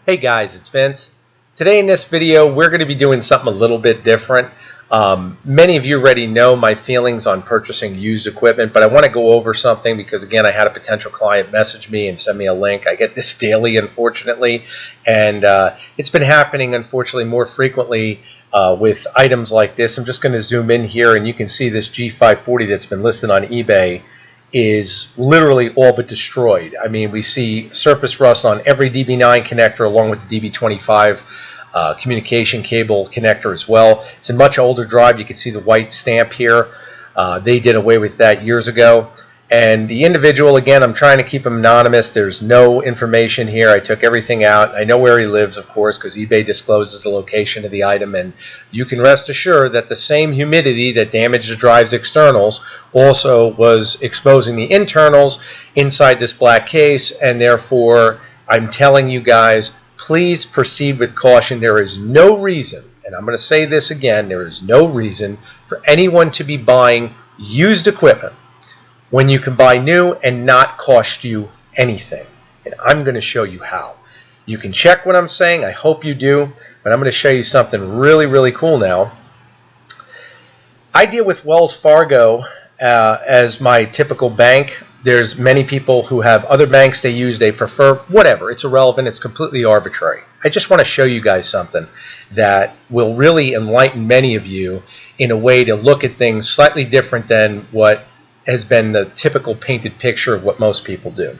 Hey guys, it's Vince. Today in this video, we're going to be doing something a little bit different. Many of you already know my feelings on purchasing used equipment, but I want to go over something because, again, I had a potential client message me and send me a link. I get this daily, unfortunately, and it's been happening, unfortunately, more frequently with items like this. I'm just going to zoom in here, and you can see this G540 that's been listed on eBay is literally all but destroyed. I mean, we see surface rust on every DB9 connector along with the DB25 communication cable connector as well. It's a much older drive. You can see the white stamp here. They did away with that years ago. And the individual, again, I'm trying to keep him anonymous. There's no information here. I took everything out. I know where he lives, of course, because eBay discloses the location of the item. And you can rest assured that the same humidity that damaged the drive's externals also was exposing the internals inside this black case. And therefore, I'm telling you guys, please proceed with caution. There is no reason, and I'm going to say this again, there is no reason for anyone to be buying used equipment when you can buy new and not cost you anything. And I'm going to show you how. You can check what I'm saying. I hope you do. But I'm going to show you something really, really cool now. I deal with Wells Fargo as my typical bank. There's many people who have other banks they use, they prefer, whatever. It's irrelevant. It's completely arbitrary. I just want to show you guys something that will really enlighten many of you in a way to look at things slightly different than what has been the typical painted picture of what most people do.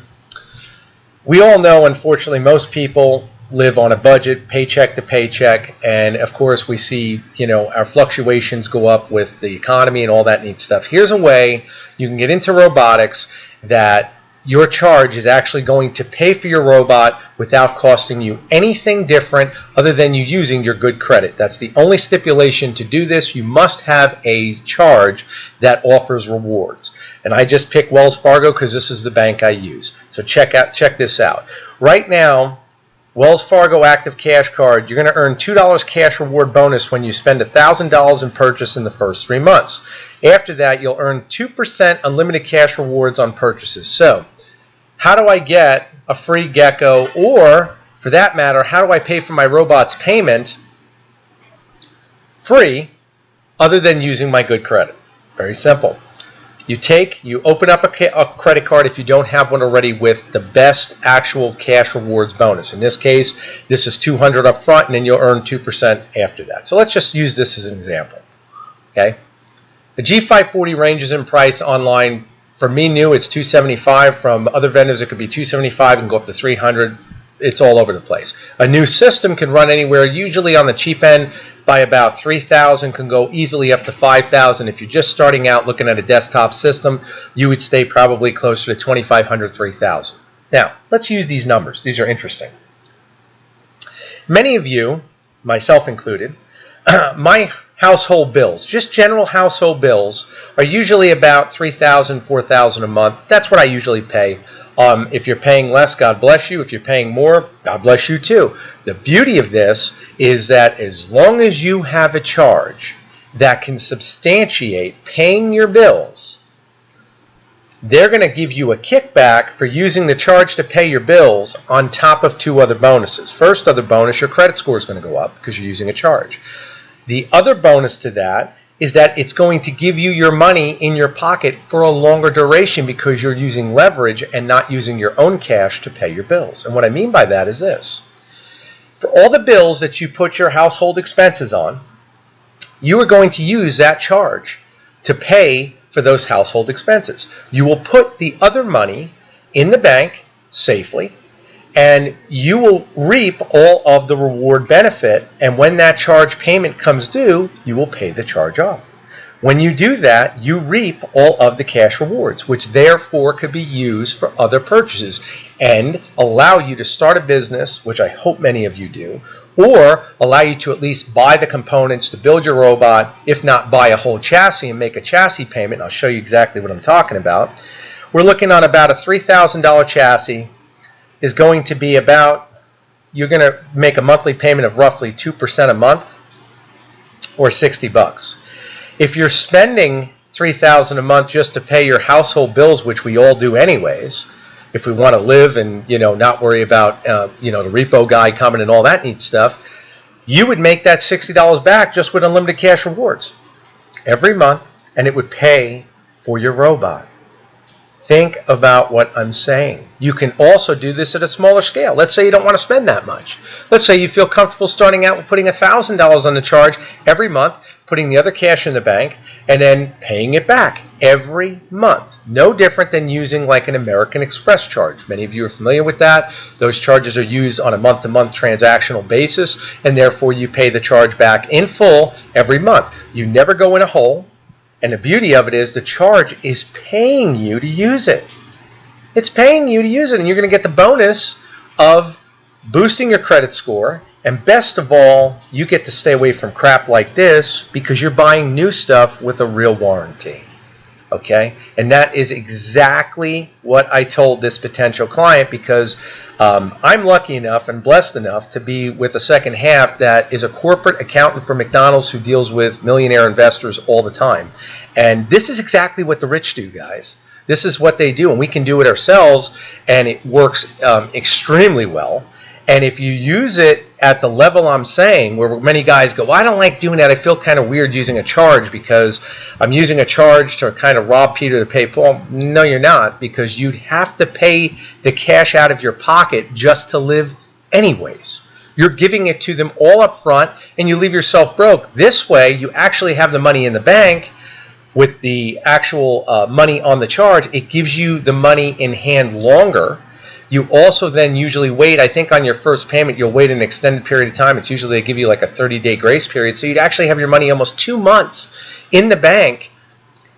We all know, unfortunately, most people live on a budget, paycheck to paycheck, and of course we see, our fluctuations go up with the economy and all that neat stuff. Here's a way you can get into robotics that your charge is actually going to pay for your robot without costing you anything different other than you using your good credit. That's the only stipulation to do this. You must have a charge that offers rewards. And I just picked Wells Fargo because this is the bank I use. So check this out. Right now, Wells Fargo Active Cash Card, you're going to earn $2 cash reward bonus when you spend $1,000 in purchase in the first 3 months. After that, you'll earn 2% unlimited cash rewards on purchases. So, how do I get a free gecko, or for that matter, how do I pay for my robot's payment free other than using my good credit? Very simple. You open up a credit card if you don't have one already with the best actual cash rewards bonus. In this case, this is $200 up front, and then you'll earn 2% after that. So let's just use this as an example. Okay, the G540 ranges in price online. For me, new, it's $275. From other vendors, it could be $275 and go up to $300. It's all over the place. A new system can run anywhere, usually on the cheap end, by about $3,000, can go easily up to $5,000. If you're just starting out looking at a desktop system, you would stay probably closer to $2,500, $3,000. Now, let's use these numbers. These are interesting. Many of you, myself included, my household bills, just general household bills, are usually about $3,000, $4,000 a month. That's what I usually pay. If you're paying less, God bless you. If you're paying more, God bless you too. The beauty of this is that as long as you have a charge that can substantiate paying your bills, they're going to give you a kickback for using the charge to pay your bills on top of two other bonuses. First other bonus, your credit score is going to go up because you're using a charge. The other bonus to that is that it's going to give you your money in your pocket for a longer duration because you're using leverage and not using your own cash to pay your bills. And what I mean by that is this. For all the bills that you put your household expenses on, you are going to use that charge to pay for those household expenses. You will put the other money in the bank safely, and you will reap all of the reward benefit, and when that charge payment comes due, you will pay the charge off. When you do that, you reap all of the cash rewards, which therefore could be used for other purchases and allow you to start a business, which I hope many of you do, or allow you to at least buy the components to build your robot, if not buy a whole chassis and make a chassis payment. I'll show you exactly what I'm talking about. We're looking on about a $3,000 chassis. Is going to be about, you're going to make a monthly payment of roughly 2% a month, or $60. If you're spending $3,000 a month just to pay your household bills, which we all do anyways, if we want to live and, not worry about, the repo guy coming and all that neat stuff, you would make that $60 back just with unlimited cash rewards every month, and it would pay for your robot. Think about what I'm saying. You can also do this at a smaller scale. Let's say you don't want to spend that much. Let's say you feel comfortable starting out with putting $1,000 on the charge every month, putting the other cash in the bank, and then paying it back every month. No different than using like an American Express charge. Many of you are familiar with that. Those charges are used on a month-to-month transactional basis, and therefore you pay the charge back in full every month. You never go in a hole. And the beauty of it is the charge is paying you to use it. It's paying you to use it, and you're going to get the bonus of boosting your credit score. And best of all, you get to stay away from crap like this because you're buying new stuff with a real warranty. Okay? And that is exactly what I told this potential client, because I'm lucky enough and blessed enough to be with a second half that is a corporate accountant for McDonald's who deals with millionaire investors all the time. And this is exactly what the rich do, guys. This is what they do, and we can do it ourselves, and it works extremely well. And if you use it at the level I'm saying, where many guys go, well, I don't like doing that. I feel kind of weird using a charge because I'm using a charge to kind of rob Peter to pay Paul. No, you're not, because you'd have to pay the cash out of your pocket just to live anyways. You're giving it to them all up front, and you leave yourself broke. This way, you actually have the money in the bank with the actual money on the charge. It gives you the money in hand longer. You also then usually wait, I think on your first payment, you'll wait an extended period of time. It's usually they give you like a 30-day grace period. So you'd actually have your money almost 2 months in the bank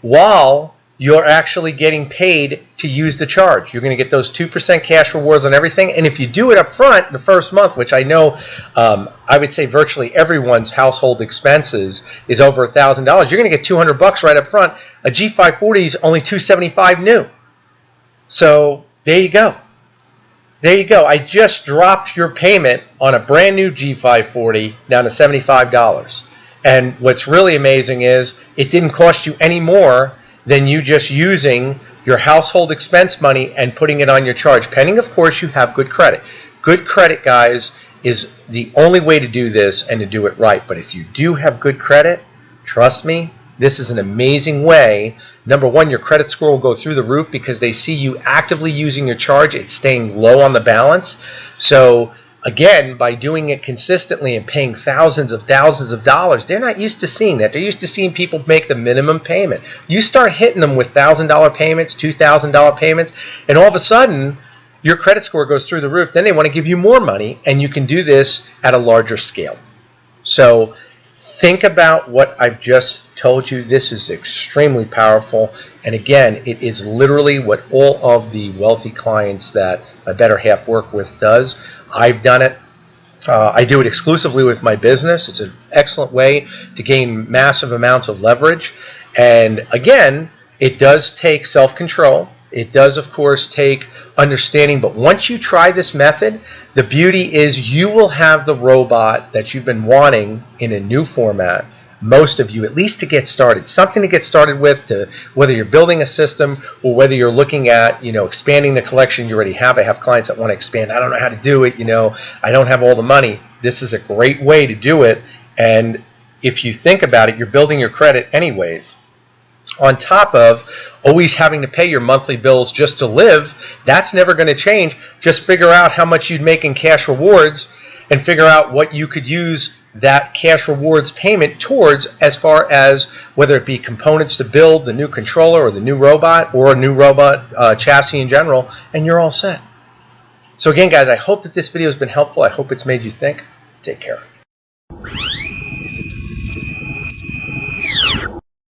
while you're actually getting paid to use the charge. You're going to get those 2% cash rewards on everything. And if you do it up front the first month, which I know I would say virtually everyone's household expenses is over $1,000, you're going to get $200 right up front. A G540 is only $275 new. So there you go. There you go. I just dropped your payment on a brand new G540 down to $75. And what's really amazing is it didn't cost you any more than you just using your household expense money and putting it on your charge, pending, of course, you have good credit. Good credit, guys, is the only way to do this and to do it right. But if you do have good credit, trust me, this is an amazing way. Number one, your credit score will go through the roof because they see you actively using your charge. It's staying low on the balance. So again, by doing it consistently and paying thousands of dollars, they're not used to seeing that. They're used to seeing people make the minimum payment. You start hitting them with $1,000 payments, $2,000 payments, and all of a sudden, your credit score goes through the roof. Then they want to give you more money, and you can do this at a larger scale. So think about what I've just told you. This is extremely powerful. And again, it is literally what all of the wealthy clients that my better half work with does. I've done it. I do it exclusively with my business. It's an excellent way to gain massive amounts of leverage. And again, it does take self-control. It does, of course, take understanding. But once you try this method, the beauty is you will have the robot that you've been wanting in a new format, most of you, at least to get started. Something to get started with, to whether you're building a system or whether you're looking at, expanding the collection you already have. I have clients that want to expand. I don't know how to do it. I don't have all the money. This is a great way to do it. And if you think about it, you're building your credit anyways. On top of always having to pay your monthly bills just to live, that's never going to change. Just figure out how much you'd make in cash rewards and figure out what you could use that cash rewards payment towards, as far as whether it be components to build the new controller or the new robot or a new robot chassis in general, and you're all set. So again, guys, I hope that this video has been helpful. I hope it's made you think. Take care.